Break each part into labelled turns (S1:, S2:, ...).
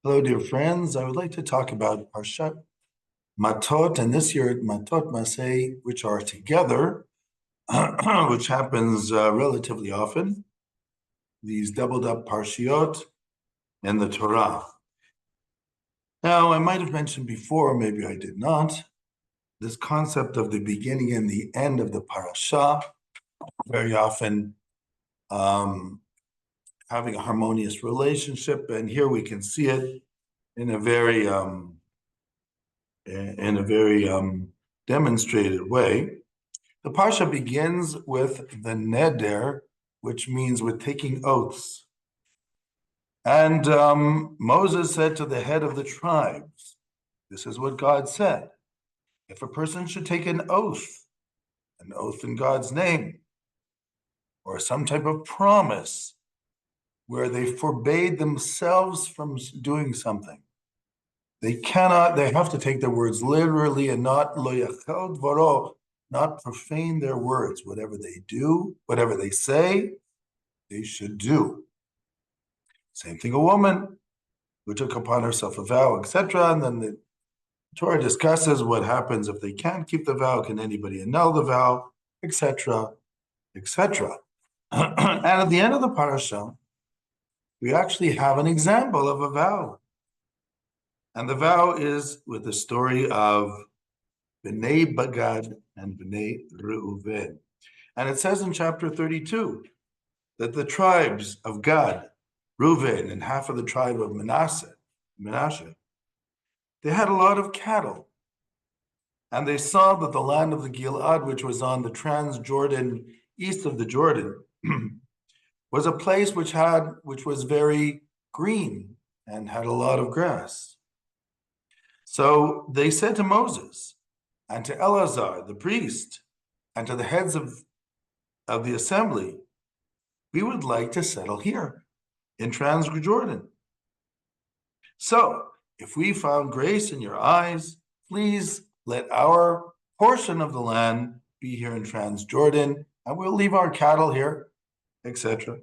S1: Hello, dear friends. I would like to talk about Parshat Matot, and this year Matot-Masei, which are together, which happens relatively often. These doubled up Parshiot and the Torah. Now, I might have mentioned before, maybe I did not, this concept of the beginning and the end of the parasha, very often um, having a harmonious relationship, and here we can see it in a very demonstrated way. The parsha begins with the neder, which means with taking oaths. And Moses said to the head of the tribes, this is what God said. If a person should take an oath in God's name, or some type of promise where they forbade themselves from doing something, they have to take their words literally and not lo yachal dvaro, not profane their words. Whatever they do, whatever they say, they should do. Same thing, a woman who took upon herself a vow, etc. And then the Torah discusses what happens if they can't keep the vow. Can anybody annul the vow, etc., etc. And at the end of the parasha, we actually have an example of a vow. And the vow is with the story of Bnei Bagad and Bnei Reuven. And it says in chapter 32 that the tribes of Gad, Reuven, and half of the tribe of Manasseh, they had a lot of cattle. And they saw that the land of the Gilad, which was on the Trans-Jordan, east of the Jordan, was a place which was very green and had a lot of grass. So they said to Moses and to Eleazar, the priest, and to the heads of the assembly, we would like to settle here in Transjordan. So if we found grace in your eyes, please let our portion of the land be here in Transjordan, and we'll leave our cattle here, etc. In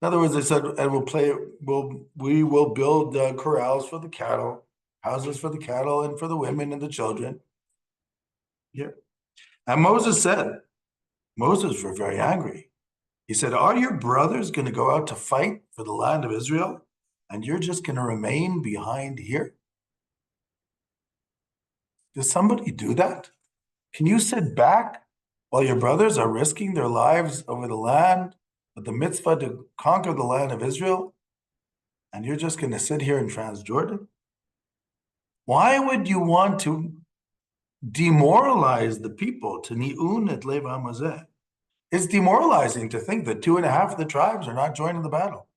S1: other words, they said, and we will build corrals for the cattle, houses for the cattle, and for the women and the children here. And Moses was very angry. He said, are your brothers going to go out to fight for the land of Israel, and you're just going to remain behind here? Does somebody do that? Can you sit back while your brothers are risking their lives over the land with the mitzvah to conquer the land of Israel, and you're just going to sit here in Transjordan? Why would you want to demoralize the people to ni'un et lev hamazeh? It's demoralizing to think that 2.5 of the tribes are not joining the battle.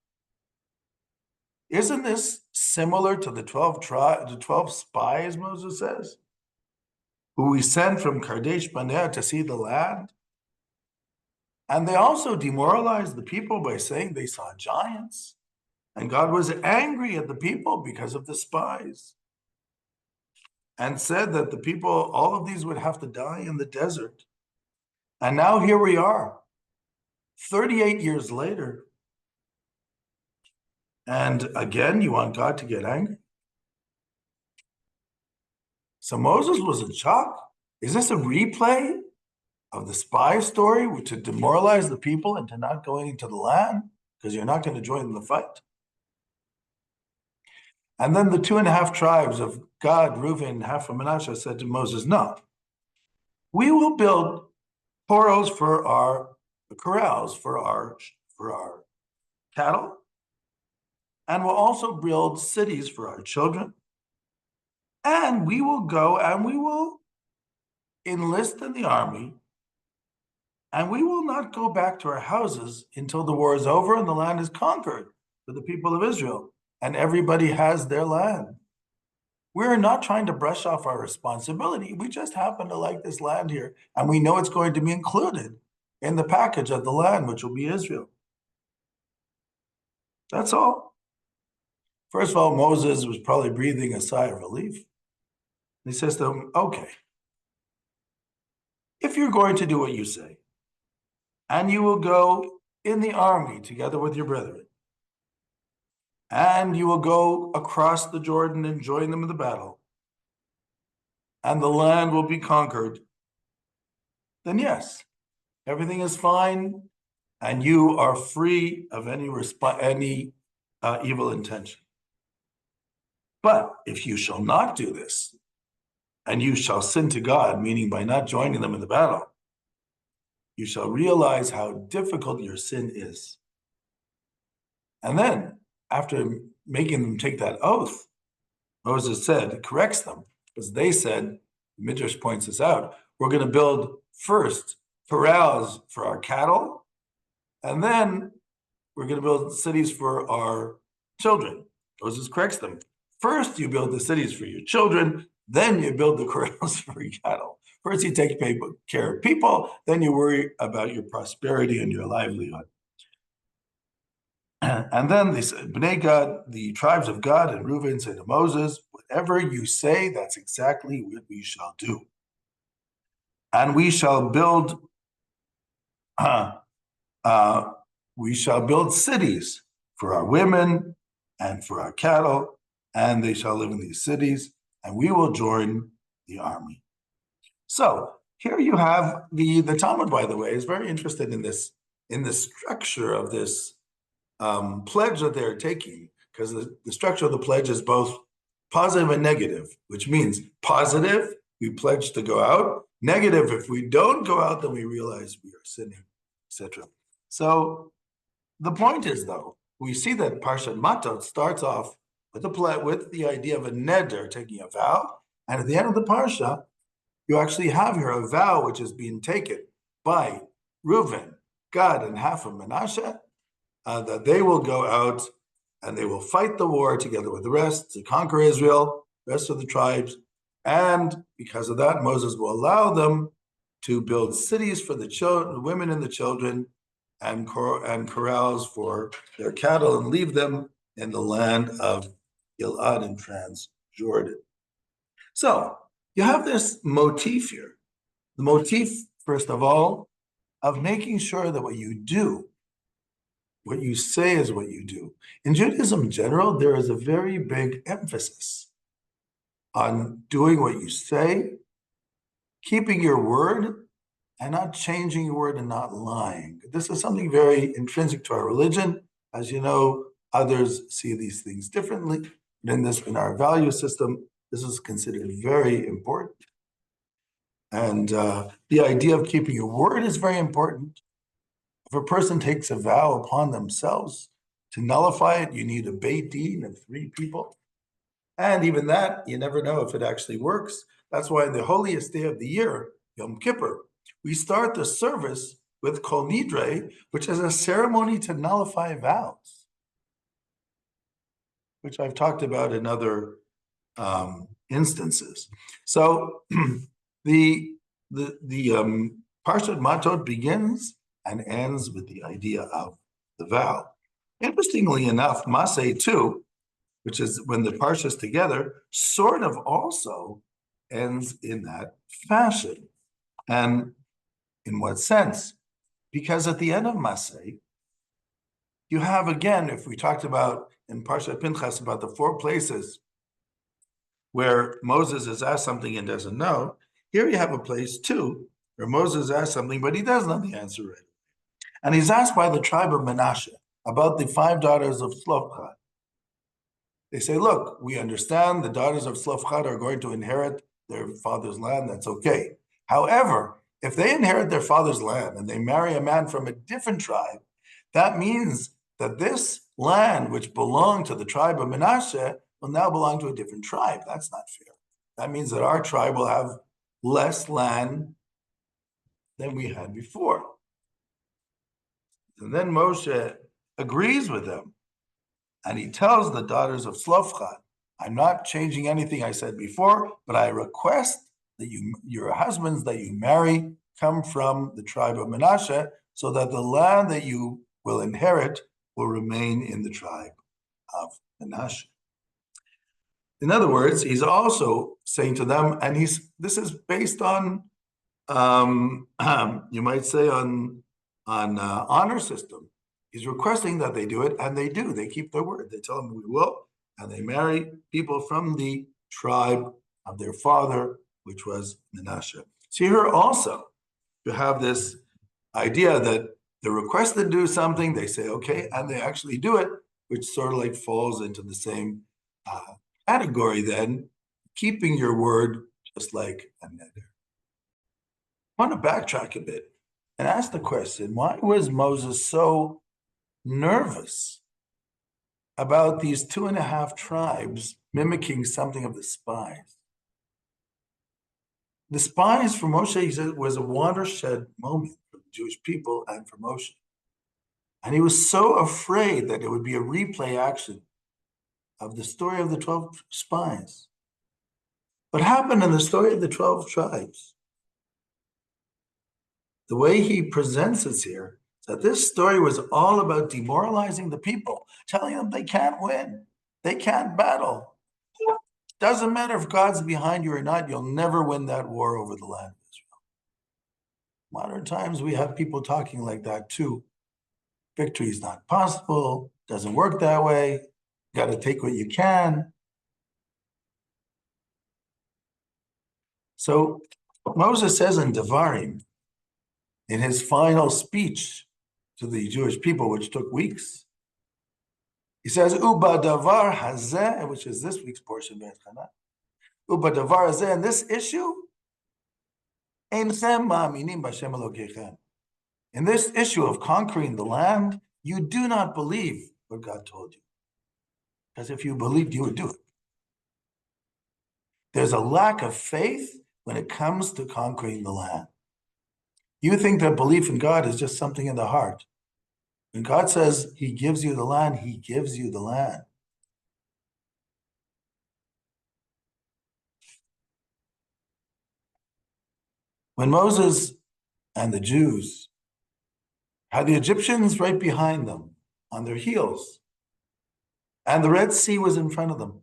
S1: Isn't this similar to the 12 spies, Moses says, who we sent from Kadesh Barnea to see the land? And they also demoralized the people by saying they saw giants. And God was angry at the people because of the spies and said that the people, all of these would have to die in the desert. And now here we are, 38 years later. And again, you want God to get angry? So Moses was in shock. Is this a replay of the spy story to demoralize the people into not going into the land because you're not going to join in the fight? And then the 2.5 tribes of Gad, Reuben, half of Manasseh said to Moses, no, we will build corrals for our cattle, and we'll also build cities for our children. And we will go and we will enlist in the army, and we will not go back to our houses until the war is over and the land is conquered for the people of Israel, and everybody has their land. We're not trying to brush off our responsibility. We just happen to like this land here, and we know it's going to be included in the package of the land, which will be Israel. That's all. First of all, Moses was probably breathing a sigh of relief. He says to them, okay, if you're going to do what you say, and you will go in the army together with your brethren, and you will go across the Jordan and join them in the battle, and the land will be conquered, then yes, everything is fine, and you are free of any evil intention. But if you shall not do this, and you shall sin to God, meaning by not joining them in the battle, you shall realize how difficult your sin is. And then, after making them take that oath, Moses said, corrects them, because they said, Midrash points this out, we're going to build first corrals for our cattle, and then we're going to build cities for our children. Moses corrects them. First, you build the cities for your children, then you build the corrals for your cattle. First, you take care of people, then you worry about your prosperity and your livelihood. And then they said, Bnei Gad, the tribes of Gad and Reuben said to Moses, whatever you say, that's exactly what we shall do. And we shall build cities for our women and for our cattle, and they shall live in these cities, and we will join the army. So here you have the Talmud, by the way, is very interested in the structure of this pledge that they're taking, because the structure of the pledge is both positive and negative, which means positive, we pledge to go out. Negative, if we don't go out, then we realize we are sinning, etc. So the point is, though, we see that Parshat Matot starts off with the idea of a neder, taking a vow, and at the end of the parsha, you actually have here a vow which is being taken by Reuven, Gad, and half of Manasseh, that they will go out and they will fight the war together with the rest to conquer Israel, the rest of the tribes. And because of that, Moses will allow them to build cities for the children, women and the children, and corrals for their cattle, and leave them in the land of Gilad and Transjordan. So you have this motif here. The motif, first of all, of making sure that what you do, what you say is what you do. In Judaism in general, there is a very big emphasis on doing what you say, keeping your word, and not changing your word and not lying. This is something very intrinsic to our religion. As you know, others see these things differently. But in our value system, this is considered very important. And the idea of keeping your word is very important. If a person takes a vow upon themselves, to nullify it, you need a Beit Din of 3 people. And even that, you never know if it actually works. That's why the holiest day of the year, Yom Kippur, we start the service with Kol Nidre, which is a ceremony to nullify vows, which I've talked about in other instances. So the Parshat Matot begins and ends with the idea of the vow. Interestingly enough, Masei too, which is when the parshas together, sort of also ends in that fashion. And in what sense? Because at the end of Masei, you have, again, if we talked about in Parshat Pinchas about the 4 places where Moses is asked something and doesn't know, here you have a place too where Moses asked something, but he doesn't know the answer right. And he's asked by the tribe of Manasseh about the 5 daughters of Tzlofchad. They say, look, we understand the daughters of Tzlofchad are going to inherit their father's land. That's okay. However, if they inherit their father's land and they marry a man from a different tribe, that means that this land, which belonged to the tribe of Manasseh, will now belong to a different tribe. That's not fair. That means that our tribe will have less land than we had before. And then Moshe agrees with them. And he tells the daughters of Tzlofchad, I'm not changing anything I said before, but I request that your husbands that you marry come from the tribe of Manasseh, so that the land that you will inherit will remain in the tribe of Manasseh. In other words, he's also saying to them, and this is based on, you might say, on honor system. He's requesting that they do it, and they do. They keep their word. They tell him we will, and they marry people from the tribe of their father, which was Manasseh. So here also, you have this idea that they're requested to do something, they say okay, and they actually do it, which sort of like falls into the same category then, keeping your word just like a neder. I want to backtrack a bit and ask the question, why was Moses so nervous about these 2.5 tribes mimicking something of the spies? The spies for Moshe, he said, was a watershed moment for the Jewish people and for Moshe. And he was so afraid that it would be a replay action of the story of the 12 spies. What happened in the story of the 12 tribes, the way he presents it here, is that this story was all about demoralizing the people, telling them they can't win, they can't battle. Doesn't matter if God's behind you or not, you'll never win that war over the land of Israel. Modern times, we have people talking like that too. Victory is not possible, doesn't work that way, got to take what you can. So Moses says in Devarim, in his final speech to the Jewish people, which took weeks, he says, Uba davar hazeh, which is this week's portion, Uba davar hazeh, in this issue, einchem ma'aminim b'Hashem Elokeichem. In this issue of conquering the land, you do not believe what God told you. Because if you believed, you would do it. There's a lack of faith when it comes to conquering the land. You think that belief in God is just something in the heart. When God says he gives you the land, he gives you the land. When Moses and the Jews had the Egyptians right behind them on their heels, and the Red Sea was in front of them,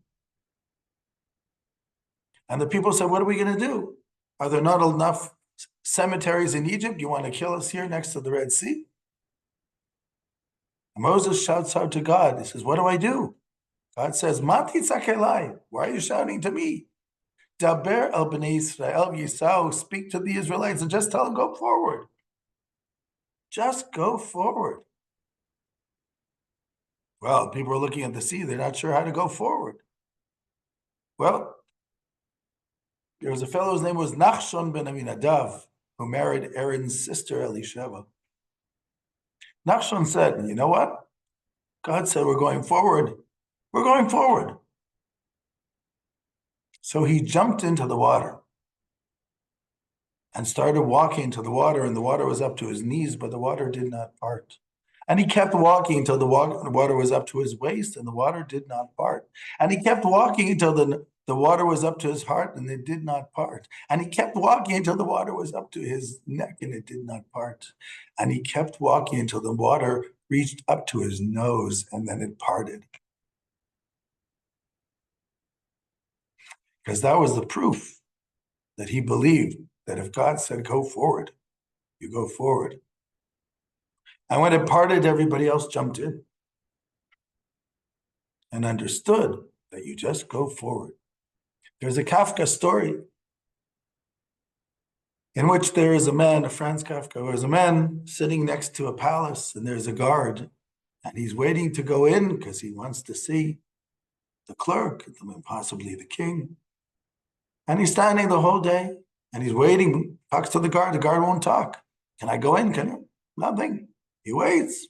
S1: and the people said, what are we going to do? Are there not enough cemeteries in Egypt? You want to kill us here next to the Red Sea? And Moses shouts out to God. He says, what do I do? God says, Mati tzakelai. Why are you shouting to me? Daber el bnei Israel Yisau. Speak to the Israelites and just tell them, go forward. Just go forward. Well, people are looking at the sea. They're not sure how to go forward. Well, there was a fellow whose name was Nachshon ben Aminadav, who married Aaron's sister Elisheva. Nachshon said, you know what? God said we're going forward. We're going forward. So he jumped into the water and started walking to the water, and the water was up to his knees, but the water did not part. And he kept walking until the water was up to his waist, and the water did not part. And he kept walking until the water was up to his heart, and it did not part. And he kept walking until the water was up to his neck, and it did not part. And he kept walking until the water reached up to his nose, and then it parted. Because that was the proof that he believed that if God said, go forward, you go forward. And when it parted, everybody else jumped in and understood that you just go forward. There's a Kafka story in which there is a man, a Franz Kafka, there's a man sitting next to a palace, and there's a guard, and he's waiting to go in because he wants to see the clerk, and possibly the king. And he's standing the whole day, and he's waiting, talks to the guard won't talk. Can I go in? Can you? Nothing. He waits.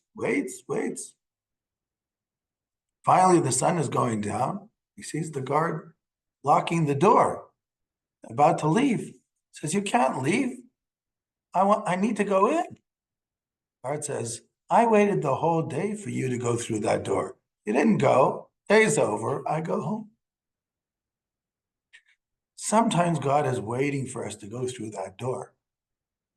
S1: Finally, the sun is going down. He sees the guard locking the door, about to leave. He says, you can't leave. I need to go in. The guard says, I waited the whole day for you to go through that door. You didn't go. Day's over. I go home. Sometimes God is waiting for us to go through that door.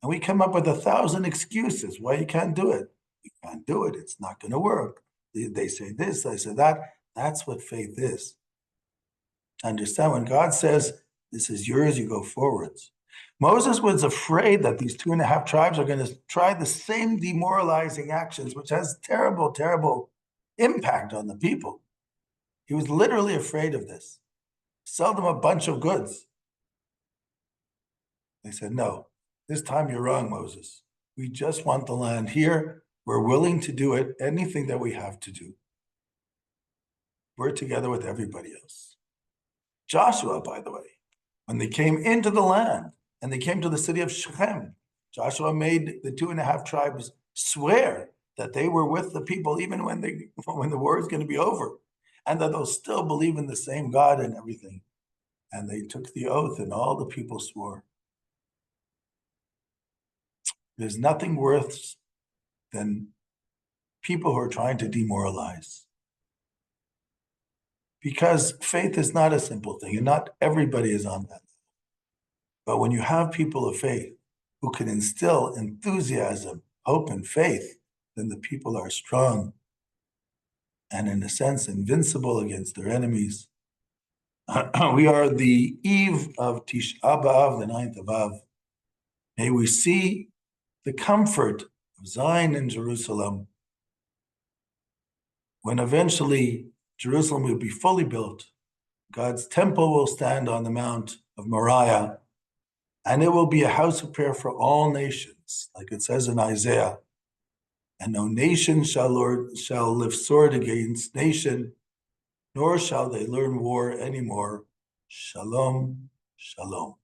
S1: And we come up with 1,000 excuses why you can't do it. You can't do it. It's not going to work. They say this, they say that. That's what faith is. Understand, when God says, this is yours, you go forwards. Moses was afraid that these 2.5 tribes are going to try the same demoralizing actions, which has terrible, terrible impact on the people. He was literally afraid of this. Sell them a bunch of goods. They said, no, this time you're wrong, Moses. We just want the land here. We're willing to do it, anything that we have to do. We're together with everybody else. Joshua, by the way, when they came into the land and they came to the city of Shechem, Joshua made the 2.5 tribes swear that they were with the people even when the war is going to be over, and that they'll still believe in the same God and everything. And they took the oath, and all the people swore. There's nothing worse than people who are trying to demoralize. Because faith is not a simple thing, and not everybody is on that. But when you have people of faith who can instill enthusiasm, hope, and faith, then the people are strong and, in a sense, invincible against their enemies. We are the eve of Tisha B'Av, the 9th of Av. May we see the comfort of Zion in Jerusalem when eventually Jerusalem will be fully built. God's temple will stand on the Mount of Moriah, and it will be a house of prayer for all nations, like it says in Isaiah. And no nation shall lift sword against nation, nor shall they learn war anymore. Shalom, shalom.